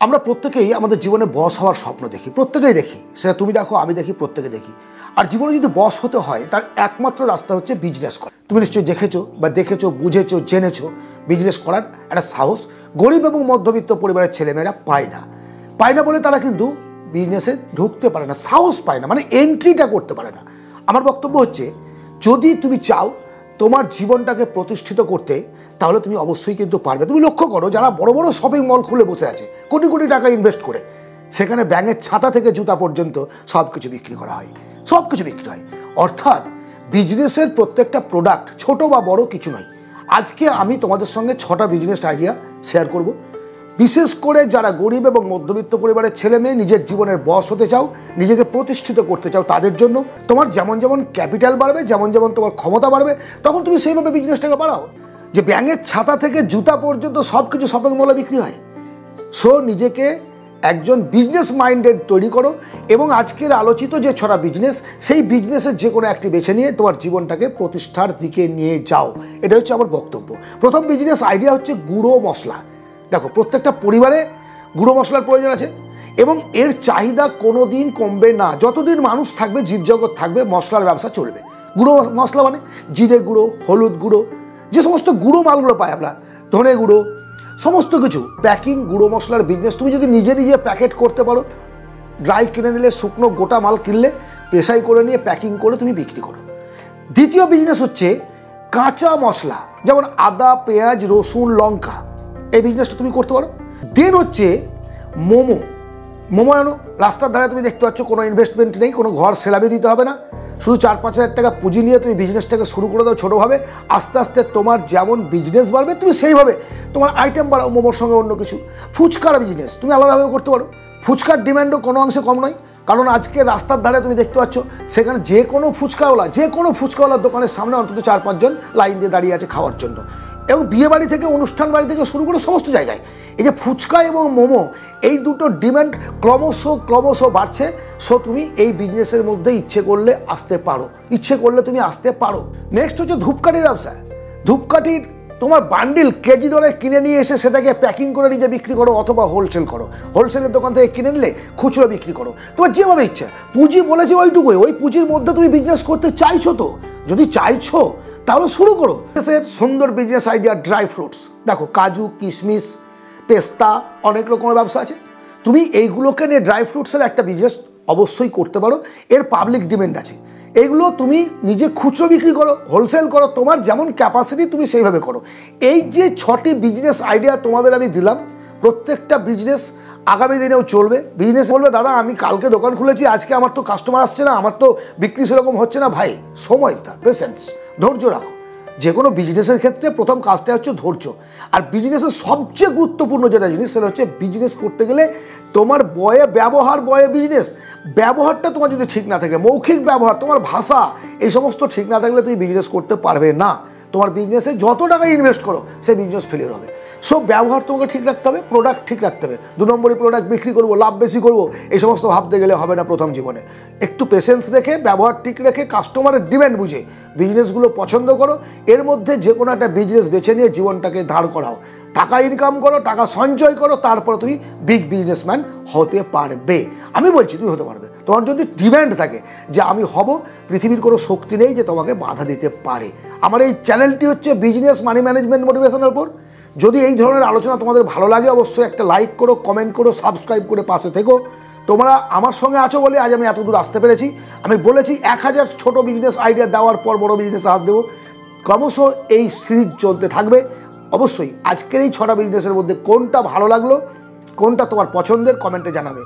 আমরা প্রত্যেকেই আমাদের জীবনে বস হওয়ার স্বপ্ন দেখি, প্রত্যেকেই দেখি, সেটা তুমি দেখো আমি দেখি, প্রত্যেকে দেখি। আর জীবনে যদি বস হতে হয় তার একমাত্র রাস্তা হচ্ছে বিজনেস করা। তুমি নিশ্চয়ই দেখেছো, বুঝেছো, জেনেছো বিজনেস করার একটা সাহস গরিব এবং মধ্যবিত্ত পরিবারের ছেলেমেয়েরা পায় না বলে তারা কিন্তু বিজনেসে ঢুকতে পারে না, সাহস পায় না, মানে এন্ট্রিটা করতে পারে না। আমার বক্তব্য হচ্ছে, যদি তুমি চাও তোমার জীবনটাকে প্রতিষ্ঠিত করতে, তাহলে তুমি অবশ্যই কিন্তু পারবে। তুমি লক্ষ্য করো, যারা বড় বড় শপিং মল খুলে বসে আছে কোটি কোটি টাকা ইনভেস্ট করে, সেখানে ব্যাঙের ছাতা থেকে জুতা পর্যন্ত সব কিছু বিক্রি করা হয়, সব কিছু বিক্রি হয়। অর্থাৎ বিজনেসের প্রত্যেকটা প্রোডাক্ট ছোট বা বড় কিছু নয়। আজকে আমি তোমাদের সঙ্গে 6টা বিজনেস আইডিয়া শেয়ার করব। বিশেষ করে যারা গরিব এবং মধ্যবিত্ত পরিবারের ছেলে মেয়ে নিজের জীবনের বস হতে চাও, নিজেকে প্রতিষ্ঠিত করতে চাও, তাদের জন্য। তোমার যেমন যেমন ক্যাপিটাল বাড়বে, যেমন যেমন তোমার ক্ষমতা বাড়বে, তখন তুমি সেইভাবে বিজনেসটাকে বাড়াও। যে ব্যাঙের ছাতা থেকে জুতা পর্যন্ত সব কিছু শপিং মলে বিক্রি হয়। সো নিজেকে একজন বিজনেস মাইন্ডেড তৈরি করো এবং আজকের আলোচিত যে 6টা বিজনেস, সেই বিজনেসের যে কোনো একটি বেছে নিয়ে তোমার জীবনটাকে প্রতিষ্ঠার দিকে নিয়ে যাও। এটা হচ্ছে আমার বক্তব্য। প্রথম বিজনেস আইডিয়া হচ্ছে গুঁড়ো মশলা। দেখো, প্রত্যেকটা পরিবারে গুঁড়ো মশলার প্রয়োজন আছে এবং এর চাহিদা কোনো দিন কমবে না। যতদিন মানুষ থাকবে, জীবজগৎ থাকবে, মশলার ব্যবসা চলবে। গুঁড়ো মশলা মানে জিরে গুঁড়ো, হলুদ গুঁড়ো, যে সমস্ত গুঁড়ো মালগুলো পাই আমরা, ধনে গুঁড়ো, সমস্ত কিছু প্যাকিং গুঁড়ো মশলার বিজনেস। তুমি যদি নিজে প্যাকেট করতে পারো, ড্রাই কিনে নিলে, শুকনো গোটা মাল কিনলে পেশাই করে নিয়ে প্যাকিং করে তুমি বিক্রি করো। দ্বিতীয় বিজনেস হচ্ছে কাঁচা মশলা, যেমন আদা, পেঁয়াজ, রসুন, লঙ্কা, এই বিজনেসটা তুমি করতে পারো। দেন হচ্ছে মোমো আনো। রাস্তার ধারে তুমি দেখতে পাচ্ছ, কোনো ইনভেস্টমেন্ট নেই, কোনো ঘর সেলাবে দিতে হবে না, শুধু 4-5 হাজার টাকা পুঁজি নিয়ে তুমি বিজনেসটাকে শুরু করে দাও ছোটোভাবে। আস্তে আস্তে তোমার যেমন বিজনেস বাড়বে, তুমি সেইভাবে তোমার আইটেম বাড়াও। মোমোর সঙ্গে অন্য কিছু, ফুচকার বিজনেস তুমি আলাদাভাবে করতে পারো। ফুচকার ডিম্যান্ডও কোনো অংশে কম নয়, কারণ আজকে রাস্তার ধারে তুমি দেখতে পাচ্ছ, সেখানে যে কোনো ফুচকাওয়ালার দোকানের সামনে অন্তত 4-5 জন লাইন দিয়ে দাঁড়িয়ে আছে খাওয়ার জন্য। এবং বিয়েবাড়ি থেকে, অনুষ্ঠান বাড়ি থেকে শুরু করে সমস্ত জায়গায় এই যে ফুচকা এবং মোমো, এই দুটো ডিম্যান্ড ক্রমশ বাড়ছে। সো তুমি এই বিজনেসের মধ্যে ইচ্ছে করলে তুমি আসতে পারো। নেক্সট হচ্ছে ধূপকাঠির ব্যবসা। ধূপকাঠির তোমার বান্ডিল কেজি দরে কিনে নিয়ে এসে সেটাকে প্যাকিং করে নিজে বিক্রি করো, অথবা হোলসেল করো। হোলসেলের দোকান থেকে কিনে নিলে খুচরো বিক্রি করো, তোমার যেভাবে ইচ্ছা। পুঁজি বলেছে ওইটুকুই, ওই পুঁজির মধ্যে তুমি বিজনেস করতে চাইছো তো, যদি চাইছো তাহলে শুরু করো। সুন্দর বিজনেস আইডিয়া ড্রাই ফ্রুটস। দেখো, কাজু, কিশমিশ, পেস্তা, অনেক রকমের ব্যবসা আছে। তুমি এইগুলোকে নিয়ে ড্রাই ফ্রুটসের একটা বিজনেস অবশ্যই করতে পারো। এর পাবলিক ডিমান্ড আছে। এইগুলো তুমি নিজে খুচরো বিক্রি করো, হোলসেল করো, তোমার যেমন ক্যাপাসিটি তুমি সেইভাবে করো। এই যে 6টি বিজনেস আইডিয়া তোমাদের আমি দিলাম, প্রত্যেকটা বিজনেস আগামী দিনেও চলবে। বিজনেস বলবে, দাদা আমি কালকে দোকান খুলেছি, আজকে আমার তো কাস্টমার আসছে না, আমার তো বিক্রি সেরকম হচ্ছে না। ভাই, সময় তা, পেশেন্স, ধৈর্য রাখো। যে কোনো বিজনেসের ক্ষেত্রে প্রথম কাজটা হচ্ছে ধৈর্য। আর বিজনেসের সবচেয়ে গুরুত্বপূর্ণ যেটা জিনিস, সেটা হচ্ছে বিজনেস করতে গেলে তোমার বিজনেস ব্যবহারটা তোমার যদি ঠিক না থাকে, মৌখিক ব্যবহার, তোমার ভাষা, এই সমস্ত ঠিক না থাকলে তুমি বিজনেস করতে পারবে না। তোমার বিজনেসে যত টাকা ইনভেস্ট করো, সেই বিজনেস ফেলিয়ার হবে। সব ব্যবহার তোমাকে ঠিক রাখতে হবে, প্রোডাক্ট ঠিক রাখতে হবে। 2 নম্বরই প্রোডাক্ট বিক্রি করবো, লাভ বেশি করবো, এই সমস্ত ভাবতে গেলে হবে না প্রথম জীবনে। একটু পেশেন্স রেখে, ব্যবহার ঠিক রেখে, কাস্টমারের ডিমান্ড বুঝে বিজনেসগুলো পছন্দ করো। এর মধ্যে যে কোনো একটা বিজনেস বেছে নিয়ে জীবনটাকে দাঁড় করাও, টাকা ইনকাম করো, টাকা সঞ্চয় করো, তারপরে তুমি বিগ বিজনেসম্যান হতে পারবে। আমি বলছি তুমি হতে পারবে। তোমার যদি ডিমান্ড থাকে যে আমি হব, পৃথিবীর কোনো শক্তি নেই যে তোমাকে বাধা দিতে পারে। আমার এই চ্যানেলটি হচ্ছে বিজনেস মানি ম্যানেজমেন্ট মোটিভেশনের উপর। যদি এই ধরনের আলোচনা তোমাদের ভালো লাগে, অবশ্যই একটা লাইক করো, কমেন্ট করো, সাবস্ক্রাইব করে পাশে থেকো। তোমরা আমার সঙ্গে আছো বলে আজ আমি এত দূর আসতে পেরেছি। আমি বলেছি 1000 ছোট বিজনেস আইডিয়া দেওয়ার পর বড় বিজনেসে হাত দেবো। ক্রমশ এই সিরিজ চলতে থাকবে। অবশ্যই আজকের এই 6টা বিজনেসের মধ্যে কোনটা ভালো লাগলো, কোনটা তোমার পছন্দের, কমেন্টে জানাবে।